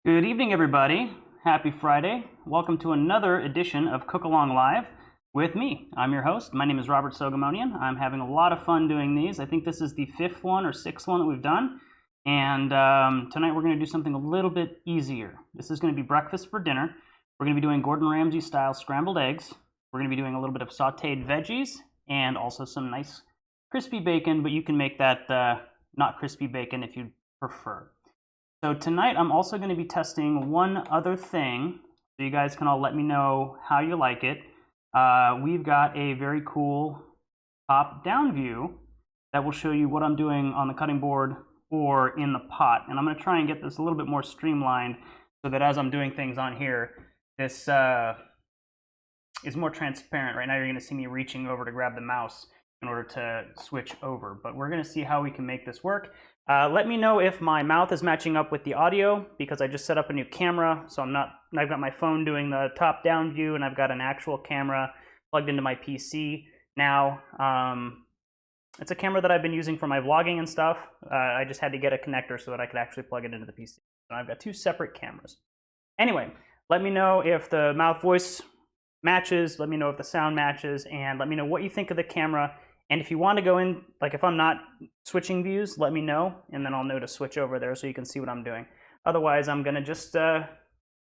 Good evening, everybody. Happy Friday. Welcome to another edition of Cook Along Live with me. I'm your host. My name is Robert Sogomonian. I'm having a lot of fun doing these. I think this is the fifth one or sixth one that we've done. And tonight we're going to do something a little bit easier. This is going to be breakfast for dinner. We're going to be doing Gordon Ramsay style scrambled eggs. We're going to be doing a little bit of sautéed veggies and also some nice crispy bacon, but you can make that not crispy bacon if you prefer. So tonight I'm also going to be testing one other thing, so you guys can all let me know how you like it. We've got a very cool top-down view that will show you what I'm doing on the cutting board or in the pot. And I'm going to try and get this a little bit more streamlined so that as I'm doing things on here, this is more transparent. Right now you're going to see me reaching over to grab the mouse in order to switch over. But we're going to see how we can make this work. Let me know if my mouth is matching up with the audio, because I just set up a new camera, so I've got my phone doing the top-down view, and I've got an actual camera plugged into my PC now. It's a camera that I've been using for my vlogging and stuff. I just had to get a connector so that I could actually plug it into the PC. So I've got two separate cameras. Anyway, let me know if the mouth voice matches, let me know if the sound matches, and let me know what you think of the camera. And if you want to go in, like if I'm not switching views, let me know, and then I'll know to switch over there so you can see what I'm doing. Otherwise, I'm going to just go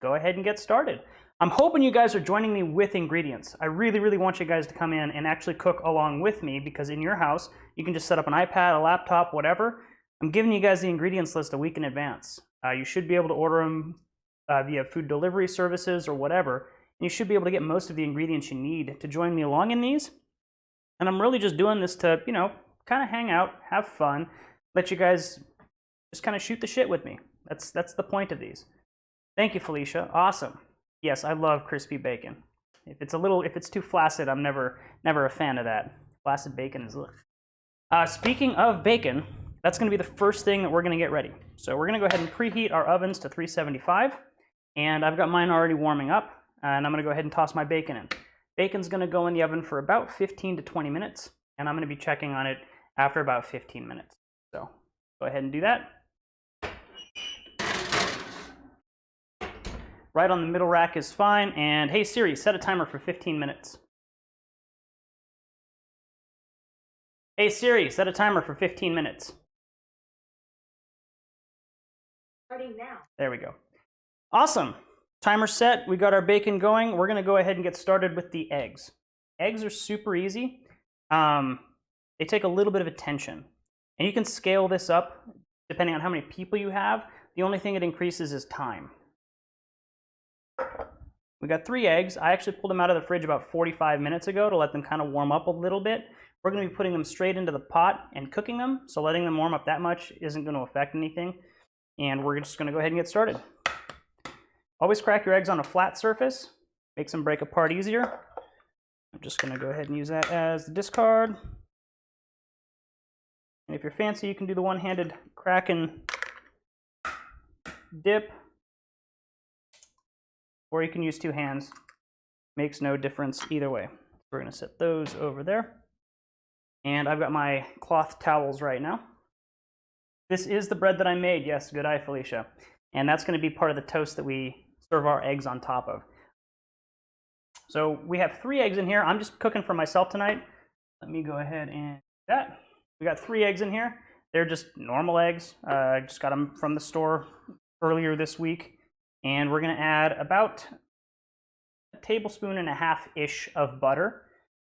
ahead and get started. I'm hoping you guys are joining me with ingredients. I really, really want you guys to come in and actually cook along with me, because in your house, you can just set up an iPad, a laptop, whatever. I'm giving you guys the ingredients list a week in advance. You should be able to order them via food delivery services or whatever, and you should be able to get most of the ingredients you need to join me along in these. And I'm really just doing this to, kind of hang out, have fun, let you guys just kind of shoot the shit with me. That's the point of these. Thank you, Felicia. Awesome. Yes, I love crispy bacon. If it's too flaccid, I'm never a fan of that. Flaccid bacon is ugh. Speaking of bacon, that's going to be the first thing that we're going to get ready. So we're going to go ahead and preheat our ovens to 375, and I've got mine already warming up, and I'm going to go ahead and toss my bacon in. Bacon's going to go in the oven for about 15 to 20 minutes, and I'm going to be checking on it after about 15 minutes. So go ahead and do that. Right on the middle rack is fine, and hey Siri, set a timer for 15 minutes. Hey Siri, set a timer for 15 minutes. Starting now. There we go. Awesome. Timer set, we got our bacon going. We're going to go ahead and get started with the eggs. Eggs are super easy. They take a little bit of attention. And you can scale this up depending on how many people you have. The only thing it increases is time. We got 3 eggs. I actually pulled them out of the fridge about 45 minutes ago to let them kind of warm up a little bit. We're going to be putting them straight into the pot and cooking them, so letting them warm up that much isn't going to affect anything. And we're just going to go ahead and get started. Always crack your eggs on a flat surface. Makes them break apart easier. I'm just going to go ahead and use that as the discard. And if you're fancy, you can do the one-handed crack and dip. Or you can use 2 hands. Makes no difference either way. We're going to set those over there. And I've got my cloth towels right now. This is the bread that I made. Yes, good eye, Felicia. And that's going to be part of the toast that we serve our eggs on top of. So we have 3 eggs in here. I'm just cooking for myself tonight. Let me go ahead and do that. We got 3 eggs in here. They're just normal eggs. I just got them from the store earlier this week. And we're going to add about 1.5 tablespoons-ish of butter.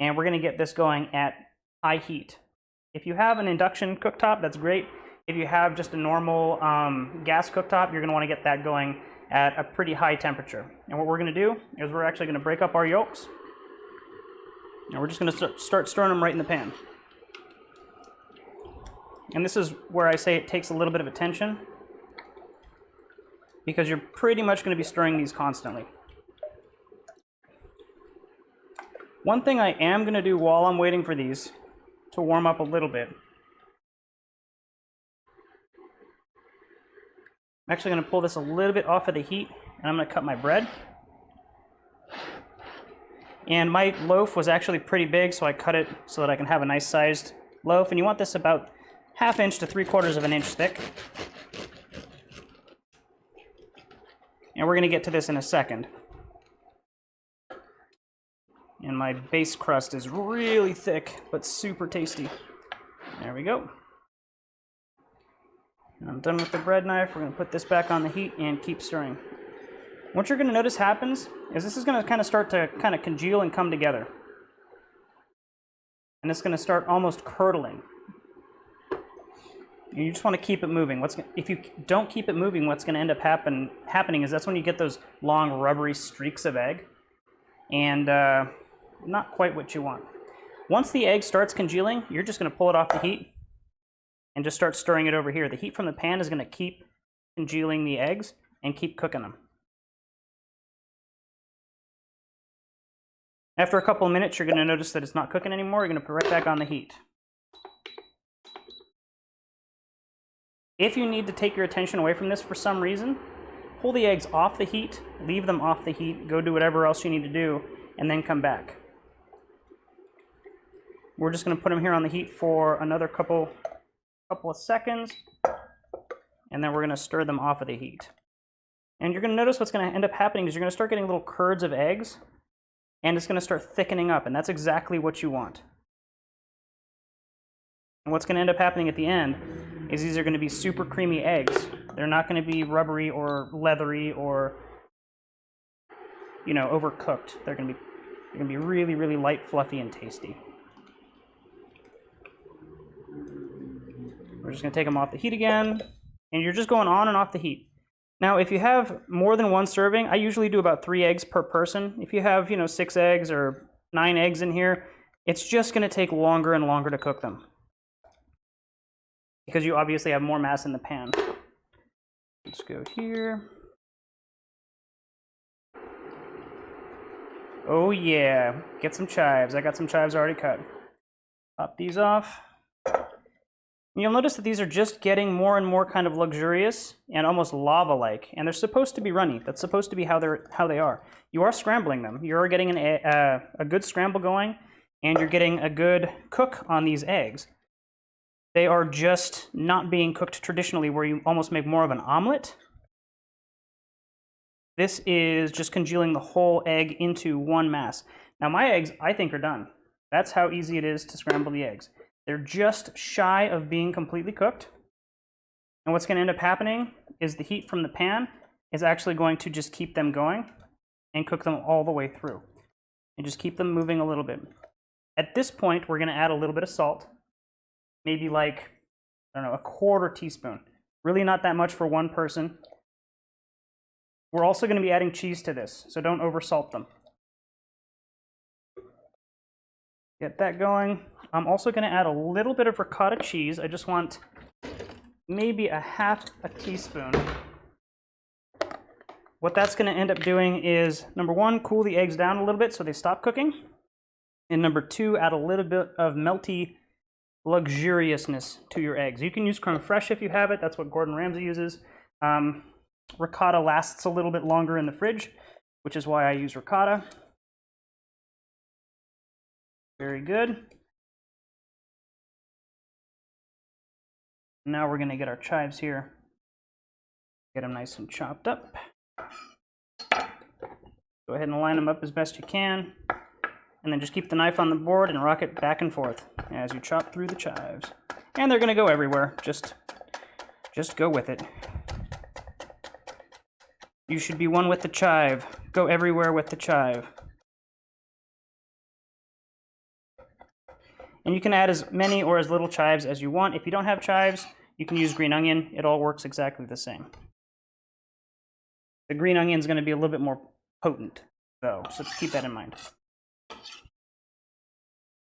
And we're going to get this going at high heat. If you have an induction cooktop, that's great. If you have just a normal gas cooktop, you're going to want to get that going at a pretty high temperature. And what we're going to do is we're actually going to break up our yolks. And we're just going to start stirring them right in the pan. And this is where I say it takes a little bit of attention, because you're pretty much going to be stirring these constantly. One thing I am going to do while I'm waiting for these to warm up a little bit, I'm actually going to pull this a little bit off of the heat, and I'm going to cut my bread. And my loaf was actually pretty big, so I cut it so that I can have a nice sized loaf. And you want this about 1/2 inch to 3/4 of an inch thick. And we're going to get to this in a second. And my base crust is really thick, but super tasty. There we go. And I'm done with the bread knife. We're going to put this back on the heat and keep stirring. What you're going to notice happens is this is going to kind of start to kind of congeal and come together. And it's going to start almost curdling. And you just want to keep it moving. If you don't keep it moving, what's going to end up happening is that's when you get those long rubbery streaks of egg. And not quite what you want. Once the egg starts congealing, you're just going to pull it off the heat and just start stirring it over here. The heat from the pan is going to keep congealing the eggs and keep cooking them. After a couple of minutes, you're going to notice that it's not cooking anymore. You're going to put it right back on the heat. If you need to take your attention away from this for some reason, pull the eggs off the heat, leave them off the heat, go do whatever else you need to do, and then come back. We're just going to put them here on the heat for another couple of seconds, and then we're going to stir them off of the heat. And you're going to notice what's going to end up happening is you're going to start getting little curds of eggs, and it's going to start thickening up, and that's exactly what you want. And what's going to end up happening at the end is these are going to be super creamy eggs. They're not going to be rubbery or leathery or, you know, overcooked. They're going to be really, really light, fluffy, and tasty. We're just going to take them off the heat again, and you're just going on and off the heat. Now, if you have more than one serving, I usually do about 3 eggs per person. If you have, 6 eggs or 9 eggs in here, it's just going to take longer and longer to cook them, because you obviously have more mass in the pan. Let's go here. Oh yeah, get some chives. I got some chives already cut. Pop these off. You'll notice that these are just getting more and more kind of luxurious and almost lava-like, and they're supposed to be runny. That's supposed to be how they are. You are scrambling them. You're getting a good scramble going, and you're getting a good cook on these eggs. They are just not being cooked traditionally, where you almost make more of an omelet. This is just congealing the whole egg into one mass. Now my eggs, I think, are done. That's how easy it is to scramble the eggs. They're just shy of being completely cooked. And what's going to end up happening is the heat from the pan is actually going to just keep them going and cook them all the way through. And just keep them moving a little bit. At this point, we're going to add a little bit of salt. Maybe like, I don't know, a 1/4 teaspoon. Really not that much for one person. We're also going to be adding cheese to this, so don't oversalt them. Get that going. I'm also going to add a little bit of ricotta cheese. I just want maybe a 1/2 teaspoon. What that's going to end up doing is, number 1, cool the eggs down a little bit so they stop cooking. And number 2, add a little bit of melty luxuriousness to your eggs. You can use creme fraiche if you have it. That's what Gordon Ramsay uses. Ricotta lasts a little bit longer in the fridge, which is why I use ricotta. Very good. Now we're going to get our chives here. Get them nice and chopped up. Go ahead and line them up as best you can. And then just keep the knife on the board and rock it back and forth as you chop through the chives. And they're going to go everywhere. Just go with it. You should be one with the chive. Go everywhere with the chive. And you can add as many or as little chives as you want. If you don't have chives, you can use green onion. It all works exactly the same. The green onion is going to be a little bit more potent, though, so keep that in mind.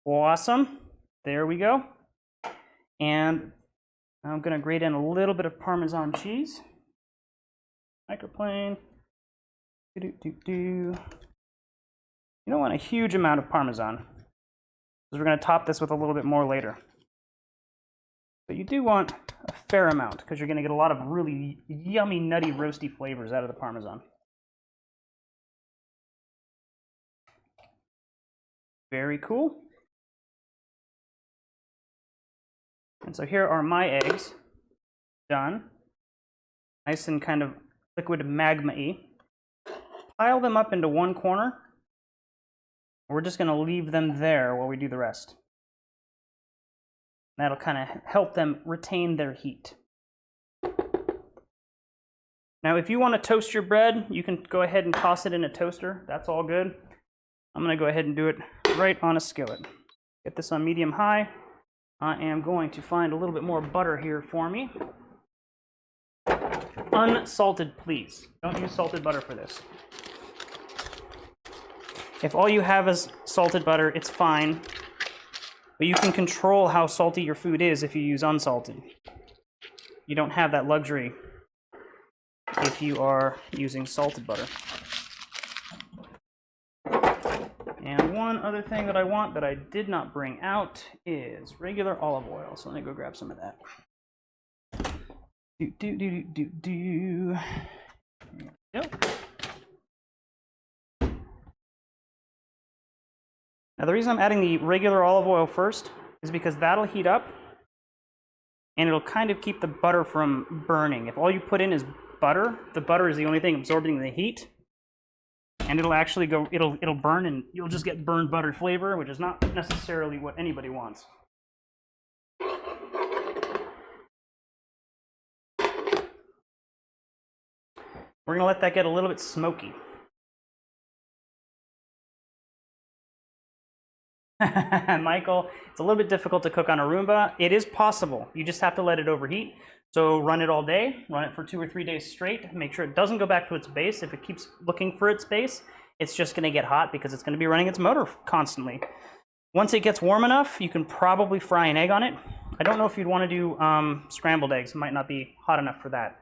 Awesome. There we go. And I'm going to grate in a little bit of Parmesan cheese. Microplane. You don't want a huge amount of Parmesan, because we're going to top this with a little bit more later. But you do want a fair amount, because you're going to get a lot of really yummy, nutty, roasty flavors out of the Parmesan. Very cool. And so here are my eggs, done. Nice and kind of liquid magma-y. pile them up into one corner. We're just going to leave them there while we do the rest. That'll kind of help them retain their heat. Now, if you want to toast your bread, you can go ahead and toss it in a toaster. That's all good. I'm going to go ahead and do it right on a skillet. Get this on medium-high. I am going to find a little bit more butter here for me. Unsalted, please. Don't use salted butter for this. If all you have is salted butter, it's fine. But you can control how salty your food is if you use unsalted. You don't have that luxury if you are using salted butter. And one other thing that I want that I did not bring out is regular olive oil. So let me go grab some of that. There we go. Now the reason I'm adding the regular olive oil first is because that'll heat up and it'll kind of keep the butter from burning. If all you put in is butter, the butter is the only thing absorbing the heat, and it'll actually go, it'll burn, and you'll just get burned butter flavor, which is not necessarily what anybody wants. We're gonna let that get a little bit smoky. Michael, it's a little bit difficult to cook on a Roomba. It is possible. You just have to let it overheat. So run it all day, run it for 2 or 3 days straight, make sure it doesn't go back to its base. If it keeps looking for its base, it's just gonna get hot because it's gonna be running its motor constantly. Once it gets warm enough, you can probably fry an egg on it. I don't know if you'd wanna do scrambled eggs. It might not be hot enough for that.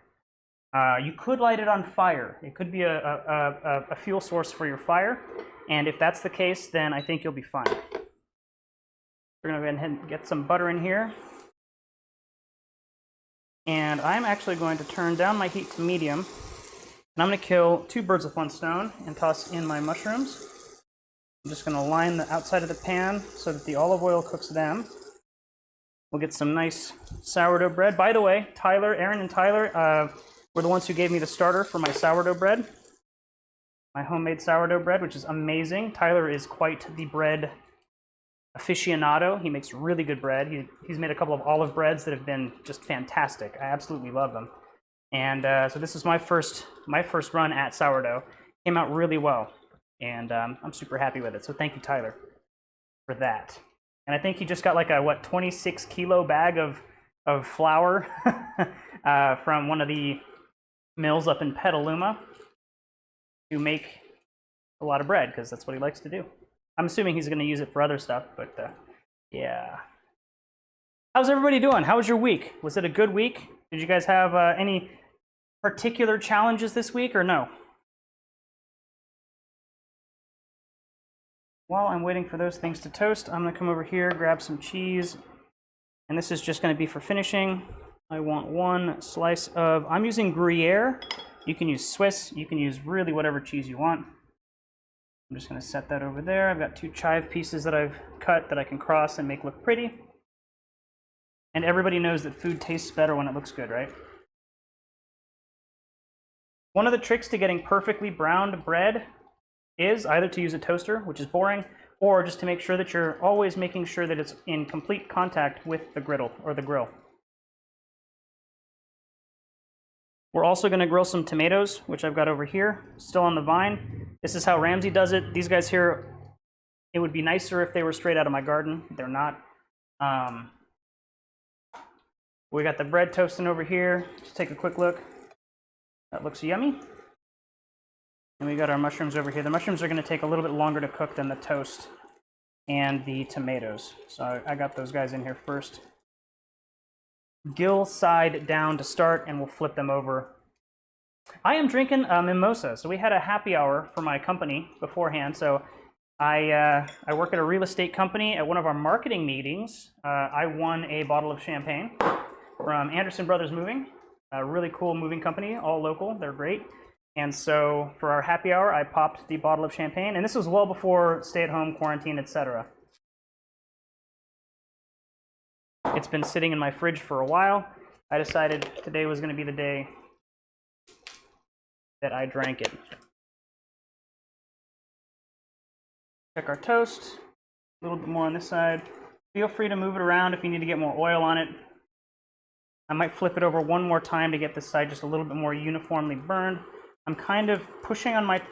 You could light it on fire. It could be a fuel source for your fire. And if that's the case, then I think you'll be fine. We're gonna go ahead and get some butter in here. And I'm actually going to turn down my heat to medium. And I'm gonna kill 2 birds with 1 stone and toss in my mushrooms. I'm just gonna line the outside of the pan so that the olive oil cooks them. We'll get some nice sourdough bread. By the way, Aaron and Tyler were the ones who gave me the starter for my sourdough bread. My homemade sourdough bread, which is amazing. Tyler is quite the bread aficionado. He makes really good bread. He's made a couple of olive breads that have been just fantastic. I absolutely love them. And so this is my first run at sourdough. Came out really well, and I'm super happy with it. So thank you, Tyler, for that. And I think he just got like a 26 kilo bag of flour from one of the mills up in Petaluma to make a lot of bread, because that's what he likes to do. I'm assuming he's going to use it for other stuff, but yeah. How's everybody doing? How was your week? Was it a good week? Did you guys have any particular challenges this week, or no? While I'm waiting for those things to toast, I'm going to come over here, grab some cheese, and this is just going to be for finishing. I want 1 slice of, I'm using Gruyere. You can use Swiss, you can use really whatever cheese you want. I'm just going to set that over there. I've got 2 chive pieces that I've cut that I can cross and make look pretty. And everybody knows that food tastes better when it looks good, right? One of the tricks to getting perfectly browned bread is either to use a toaster, which is boring, or just to make sure that you're always making sure that it's in complete contact with the griddle or the grill. We're also going to grill some tomatoes, which I've got over here, still on the vine. This is how Ramsey does it. These guys here, it would be nicer if they were straight out of my garden. They're not. We got the bread toasting over here. Just take a quick look. That looks yummy. And we got our mushrooms over here. The mushrooms are going to take a little bit longer to cook than the toast and the tomatoes. So I got those guys in here first. Gill side down to start, and we'll flip them over. I am drinking a mimosa. So we had a happy hour for my company beforehand. So I work at a real estate company. At one of our marketing meetings, I won a bottle of champagne from Anderson Brothers Moving, a really cool moving company, all local. They're great. And so for our happy hour, I popped the bottle of champagne. And this was well before stay-at-home, quarantine, etc. It's been sitting in my fridge for a while. I decided today was going to be the day that I drank it. Check our toast. A little bit more on this side. Feel free to move it around if you need to get more oil on it. I might flip it over one more time to get this side just a little bit more uniformly burned. I'm kind of pushing on my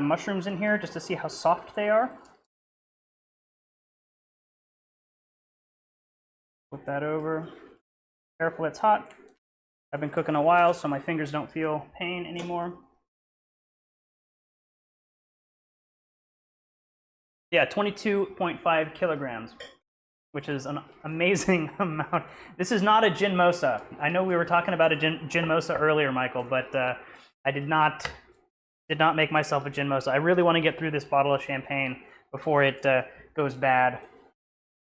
mushrooms in here just to see how soft they are. Flip that over. Careful, it's hot. I've been cooking a while, so my fingers don't feel pain anymore. Yeah, 22.5 kilograms, which is an amazing amount. This is not a gin mosa. I know we were talking about a gin mosa earlier, Michael, but I did not make myself a gin mosa. I really want to get through this bottle of champagne before it goes bad,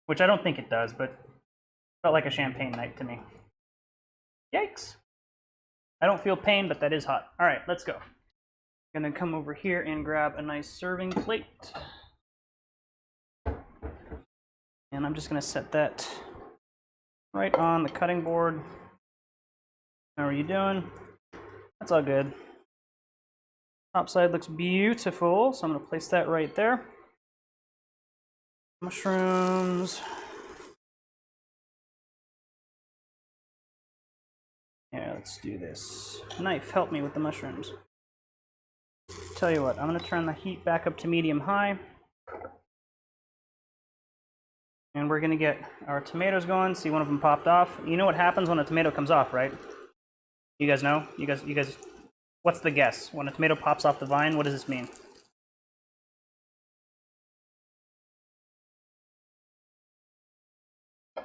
which I don't think it does, but felt like a champagne night to me. Yikes. I don't feel pain, but that is hot. All right, let's go. I'm gonna come over here and grab a nice serving plate. And I'm just gonna set that right on the cutting board. How are you doing? That's all good. Top side looks beautiful, so I'm gonna place that right there. Mushrooms. Yeah, let's do this. Knife, help me with the mushrooms. Tell you what, I'm gonna turn the heat back up to medium-high. And we're gonna get our tomatoes going. See, one of them popped off. You know what happens when a tomato comes off, right? You guys know? You guys, what's the guess? When a tomato pops off the vine, what does this mean?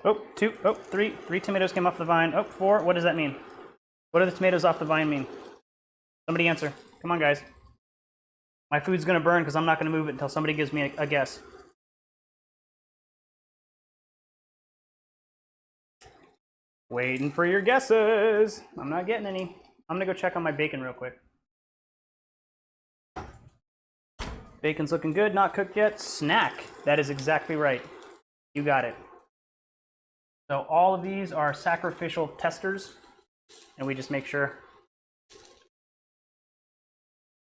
Oh, two, oh, three. Three tomatoes came off the vine. Oh, four. What does that mean? What do the tomatoes off the vine mean? Somebody answer. Come on, guys. My food's gonna burn because I'm not gonna move it until somebody gives me a guess. Waiting for your guesses. I'm not getting any. I'm gonna go check on my bacon real quick. Bacon's looking good, not cooked yet. Snack. That is exactly right. You got it. So all of these are sacrificial testers, and we just make sure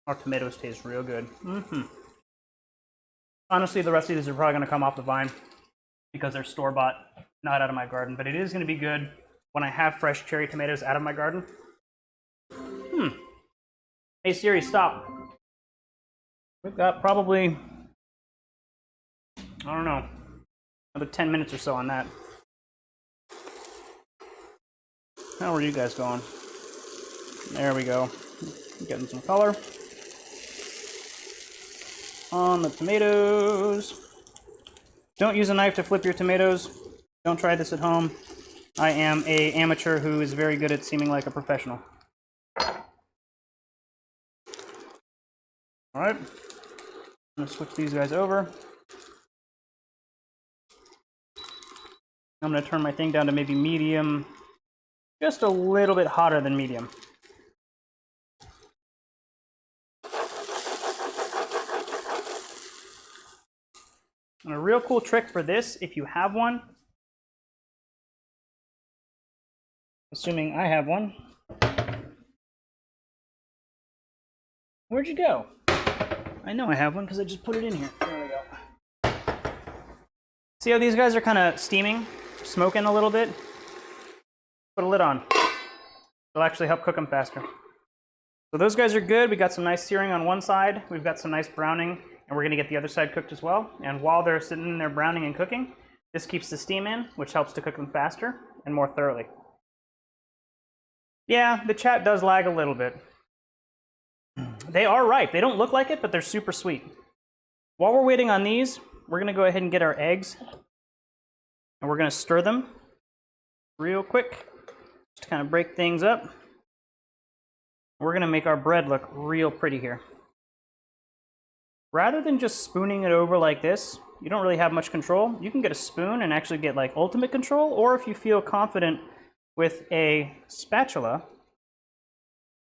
our tomatoes taste real good. Honestly, the rest of these are probably gonna come off the vine because they're store-bought, not out of my garden, but it is gonna be good when I have fresh cherry tomatoes out of my garden. Hey Siri, stop. We've got probably, I don't know, another 10 minutes or so on that. How are you guys going? There we go. Getting some color on the tomatoes. Don't use a knife to flip your tomatoes. Don't try this at home. I am an amateur who is very good at seeming like a professional. All right, I'm gonna switch these guys over. I'm gonna turn my thing down to maybe medium, just a little bit hotter than medium. And a real cool trick for this, if you have one, assuming I have one. Where'd you go? I know I have one because I just put it in here. There we go. See how these guys are kind of steaming, smoking a little bit? Put a lid on. It'll actually help cook them faster. So those guys are good. We got some nice searing on one side. We've got some nice browning, and we're gonna get the other side cooked as well. And while they're sitting there browning and cooking, this keeps the steam in, which helps to cook them faster and more thoroughly. Yeah, the chat does lag a little bit. They are ripe. They don't look like it, but they're super sweet. While we're waiting on these, we're gonna go ahead and get our eggs, and we're gonna stir them real quick, just to kind of break things up. We're gonna make our bread look real pretty here. Rather than just spooning it over like this, you don't really have much control. You can get a spoon and actually get like ultimate control, or if you feel confident with a spatula,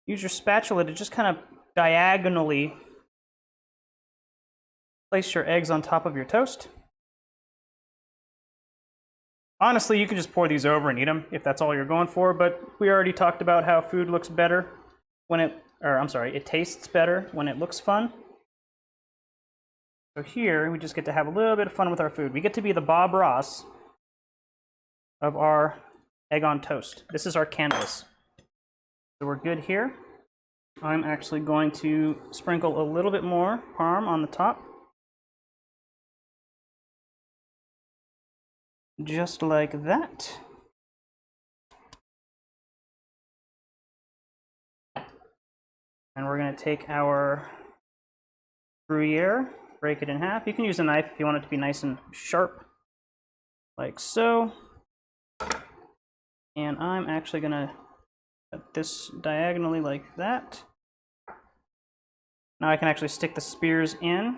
use your spatula to just kind of diagonally place your eggs on top of your toast. Honestly, you can just pour these over and eat them if that's all you're going for, but we already talked about how food looks better when it tastes better when it looks fun. So here, we just get to have a little bit of fun with our food. We get to be the Bob Ross of our egg on toast. This is our canvas. So we're good here. I'm actually going to sprinkle a little bit more parm on the top. Just like that. And we're going to take our Gruyere, break it in half. You can use a knife if you want it to be nice and sharp, like so. And I'm actually going to cut this diagonally like that. Now I can actually stick the spears in.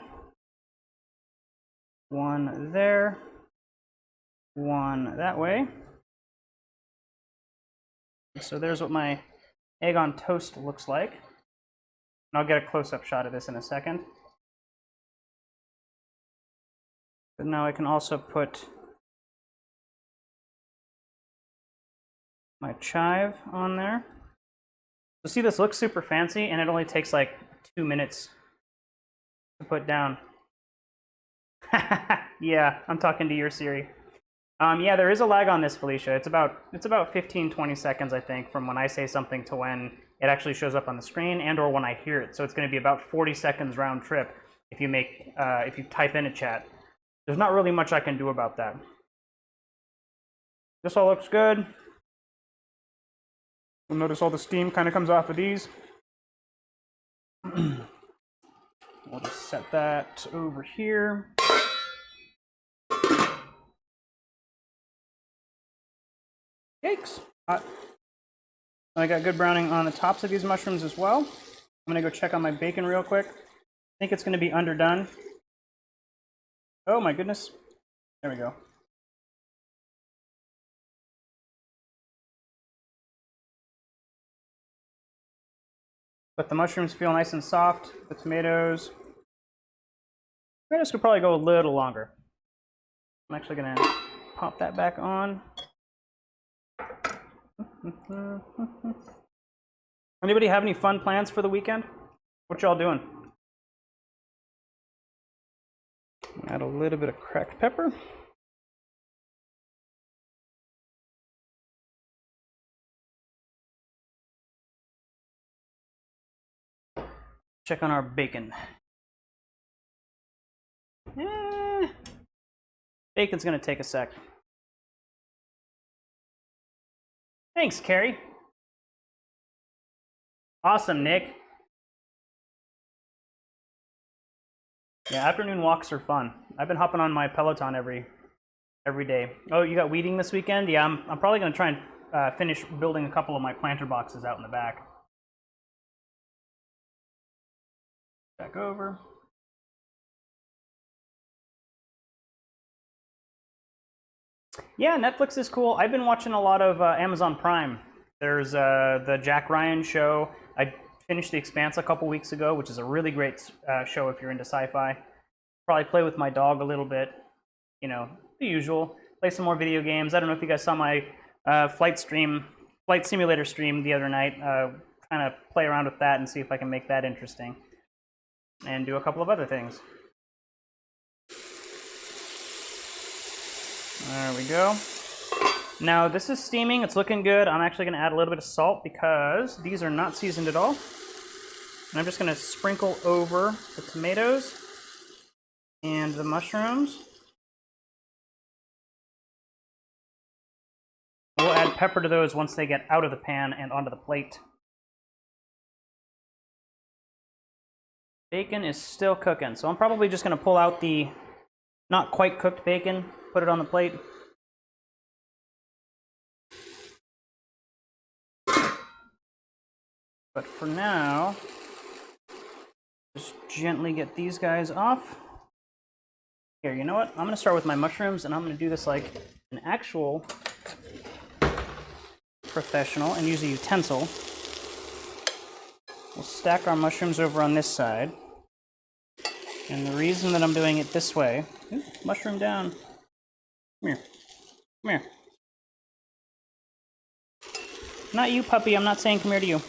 One there, one that way. So there's what my egg on toast looks like. And I'll get a close-up shot of this in a second. But now I can also put my chive on there. So see, this looks super fancy, and it only takes like 2 minutes to put down. Yeah, I'm talking to your Siri. Yeah, there is a lag on this, Felicia. It's about 15-20 seconds, I think, from when I say something to when it actually shows up on the screen and or when I hear it. So it's going to be about 40 seconds round trip if you type in a chat. There's not really much I can do about that. This all looks good. You'll notice all the steam kind of comes off of these. We'll just set that over here. Yikes. Hot. I got good browning on the tops of these mushrooms as well. I'm going to go check on my bacon real quick. I think it's going to be underdone. Oh my goodness. There we go. But the mushrooms feel nice and soft. The tomatoes. Tomatoes could probably go a little longer. I'm actually going to pop that back on. Anybody have any fun plans for the weekend? What y'all doing? Add a little bit of cracked pepper. Check on our bacon. Bacon's gonna take a sec. Thanks, Carrie. Awesome, Nick. Yeah, afternoon walks are fun. I've been hopping on my Peloton every day. Oh, you got weeding this weekend? Yeah, I'm probably gonna try and finish building a couple of my planter boxes out in the back. Back over. Yeah, Netflix is cool. I've been watching a lot of Amazon Prime. There's the Jack Ryan show. I finished The Expanse a couple weeks ago, which is a really great show if you're into sci-fi. Probably play with my dog a little bit. You know, the usual. Play some more video games. I don't know if you guys saw my flight simulator stream the other night. Kind of play around with that and see if I can make that interesting. And do a couple of other things. There we go. Now this is steaming, it's looking good. I'm actually gonna add a little bit of salt because these are not seasoned at all. And I'm just gonna sprinkle over the tomatoes and the mushrooms. We'll add pepper to those once they get out of the pan and onto the plate. Bacon is still cooking, so I'm probably just gonna pull out the not quite cooked bacon, put it on the plate. But for now, just gently get these guys off. Here, you know what? I'm gonna start with my mushrooms, and I'm gonna do this like an actual professional and use a utensil. We'll stack our mushrooms over on this side. And the reason that I'm doing it this way, ooh, mushroom down. Come here. Come here. Not you, puppy. I'm not saying come here to you.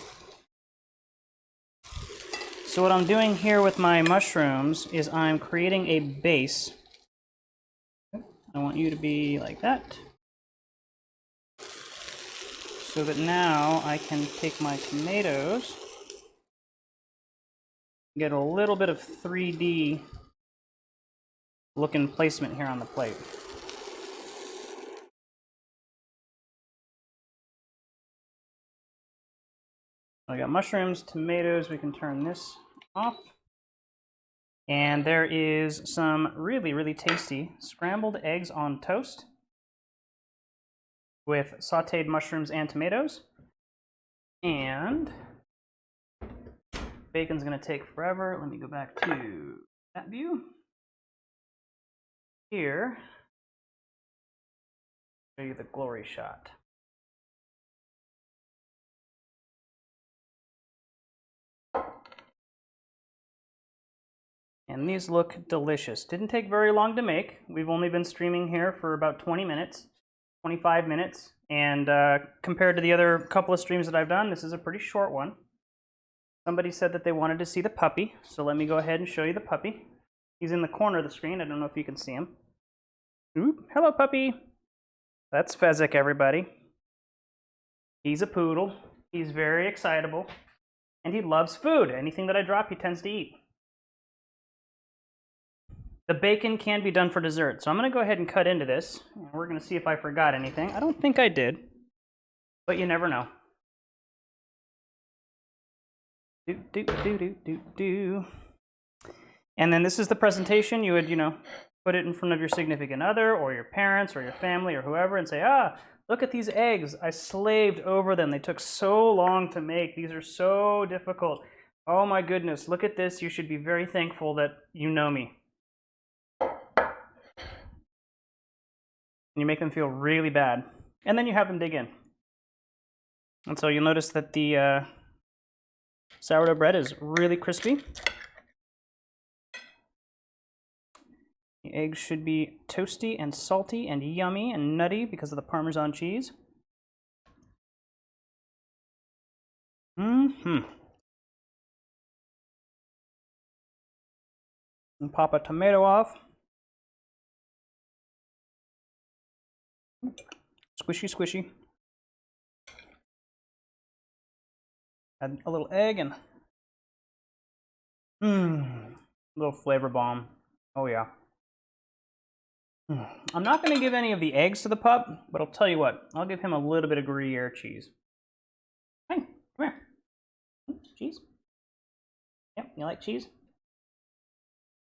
So what I'm doing here with my mushrooms is I'm creating a base. I want you to be like that. So that now I can take my tomatoes, get a little bit of 3D looking placement here on the plate. I got mushrooms, tomatoes, we can turn this off. And there is some really, really tasty scrambled eggs on toast with sauteed mushrooms and tomatoes. And bacon's gonna take forever. Let me go back to that view. Here, show you the glory shot. And these look delicious. Didn't take very long to make. We've only been streaming here for about 20 minutes, 25 minutes. And compared to the other couple of streams that I've done, this is a pretty short one. Somebody said that they wanted to see the puppy, so let me go ahead and show you the puppy. He's in the corner of the screen. I don't know if you can see him. Oop, hello, puppy. That's Fezzik, everybody. He's a poodle. He's very excitable. And he loves food. Anything that I drop, he tends to eat. The bacon can be done for dessert, so I'm going to go ahead and cut into this. And we're going to see if I forgot anything. I don't think I did, but you never know. And then this is the presentation. You would, put it in front of your significant other or your parents or your family or whoever and say, look at these eggs. I slaved over them. They took so long to make. These are so difficult. Oh my goodness, look at this. You should be very thankful that you know me. And you make them feel really bad. And then you have them dig in. And so you'll notice that the sourdough bread is really crispy. The eggs should be toasty and salty and yummy and nutty because of the Parmesan cheese. And pop a tomato off. Squishy, squishy. Add a little egg and a little flavor bomb. Oh yeah. I'm not going to give any of the eggs to the pup, but I'll tell you what. I'll give him a little bit of Gruyere cheese. Hey, come here. Cheese? Yep, you like cheese?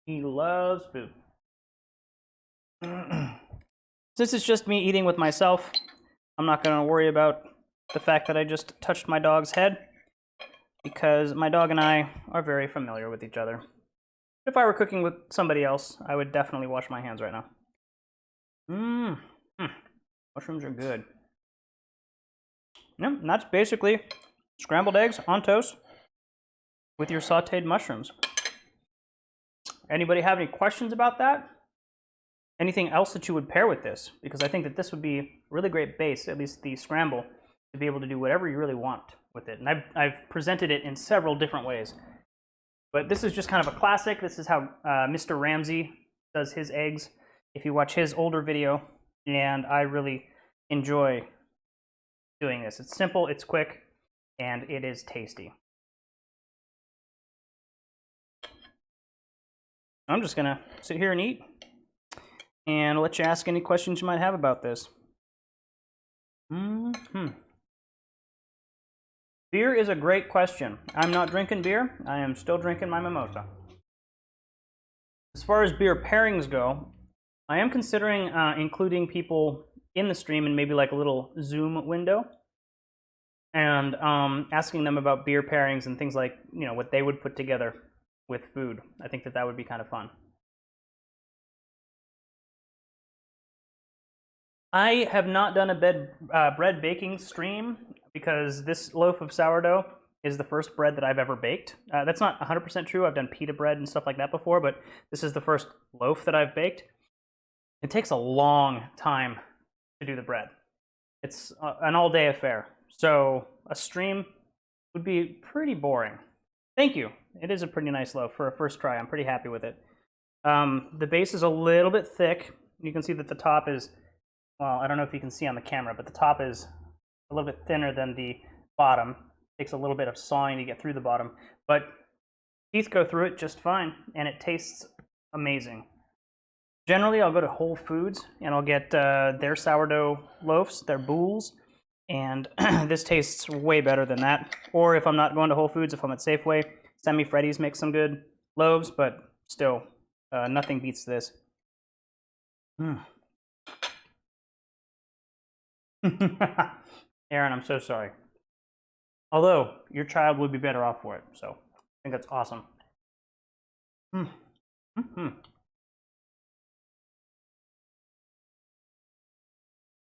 He loves food. Since it's just me eating with myself, I'm not going to worry about the fact that I just touched my dog's head, because my dog and I are very familiar with each other. If I were cooking with somebody else, I would definitely wash my hands right now. Mushrooms are good. Yep, and that's basically scrambled eggs on toast with your sauteed mushrooms. Anybody have any questions about that? Anything else that you would pair with this? Because I think that this would be a really great base, at least the scramble, to be able to do whatever you really want with it. And I've presented it in several different ways. But this is just kind of a classic. This is how Mr. Ramsay does his eggs, if you watch his older video. And I really enjoy doing this. It's simple, it's quick, and it is tasty. I'm just gonna sit here and eat, and I'll let you ask any questions you might have about this. Beer is a great question. I'm not drinking beer. I am still drinking my mimosa. As far as beer pairings go, I am considering including people in the stream in maybe like a little Zoom window and asking them about beer pairings and things like, what they would put together with food. I think that would be kind of fun. I have not done a bread baking stream because this loaf of sourdough is the first bread that I've ever baked. That's not 100% true. I've done pita bread and stuff like that before, but this is the first loaf that I've baked. It takes a long time to do the bread. It's an all-day affair. So a stream would be pretty boring. Thank you. It is a pretty nice loaf for a first try. I'm pretty happy with it. The base is a little bit thick. You can see that the top is, well, I don't know if you can see on the camera, but the top is a little bit thinner than the bottom. It takes a little bit of sawing to get through the bottom, but teeth go through it just fine, and it tastes amazing. Generally, I'll go to Whole Foods, and I'll get their sourdough loaves, their boules, and this tastes way better than that. Or if I'm not going to Whole Foods, if I'm at Safeway, Semi Freddy's makes some good loaves, but still, nothing beats this. Aaron, I'm so sorry. Although, your child would be better off for it, so I think that's awesome.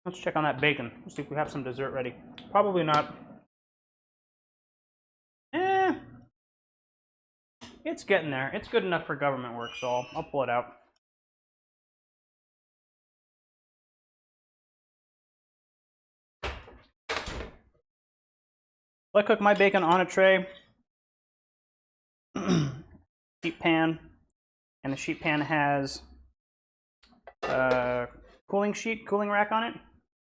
Let's check on that bacon. Let's see if we have some dessert ready. Probably not. It's getting there. It's good enough for government work, so I'll pull it out. So I cook my bacon on a tray, sheet pan, and the sheet pan has a cooling rack on it,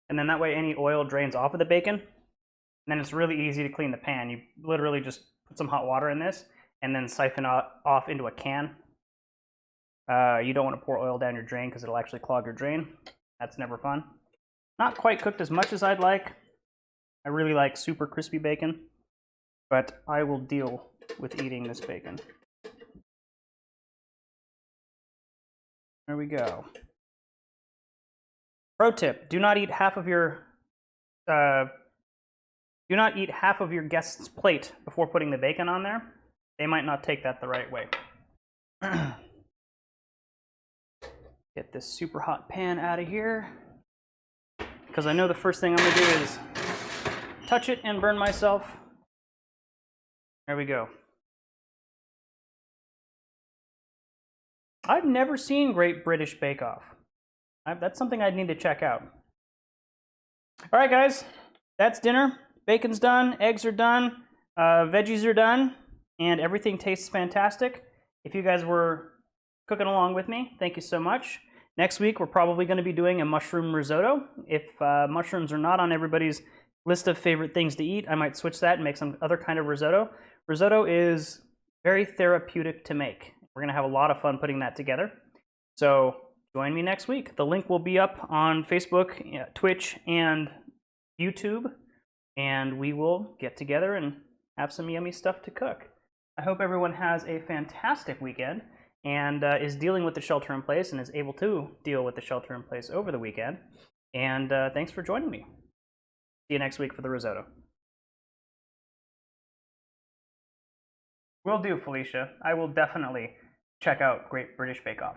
and then that way any oil drains off of the bacon, and then it's really easy to clean the pan. You literally just put some hot water in this, and then siphon off into a can. You don't want to pour oil down your drain because it'll actually clog your drain. That's never fun. Not quite cooked as much as I'd like. I really like super crispy bacon, but I will deal with eating this bacon. There we go. Pro tip: do not eat half of your guest's plate before putting the bacon on there. They might not take that the right way. Get this super hot pan out of here, because I know the first thing I'm gonna do is touch it and burn myself. There we go. I've never seen Great British Bake Off. That's something I'd need to check out. All right, guys, that's dinner. Bacon's done, eggs are done, veggies are done, and everything tastes fantastic. If you guys were cooking along with me, thank you so much. Next week, we're probably going to be doing a mushroom risotto. If mushrooms are not on everybody's list of favorite things to eat, I might switch that and make some other kind of risotto. Risotto is very therapeutic to make. We're going to have a lot of fun putting that together. So join me next week. The link will be up on Facebook, Twitch, and YouTube, and we will get together and have some yummy stuff to cook. I hope everyone has a fantastic weekend and is dealing with the shelter in place and is able to deal with the shelter in place over the weekend. And thanks for joining me. See you next week for the risotto. Will do, Felicia. I will definitely check out Great British Bake Off.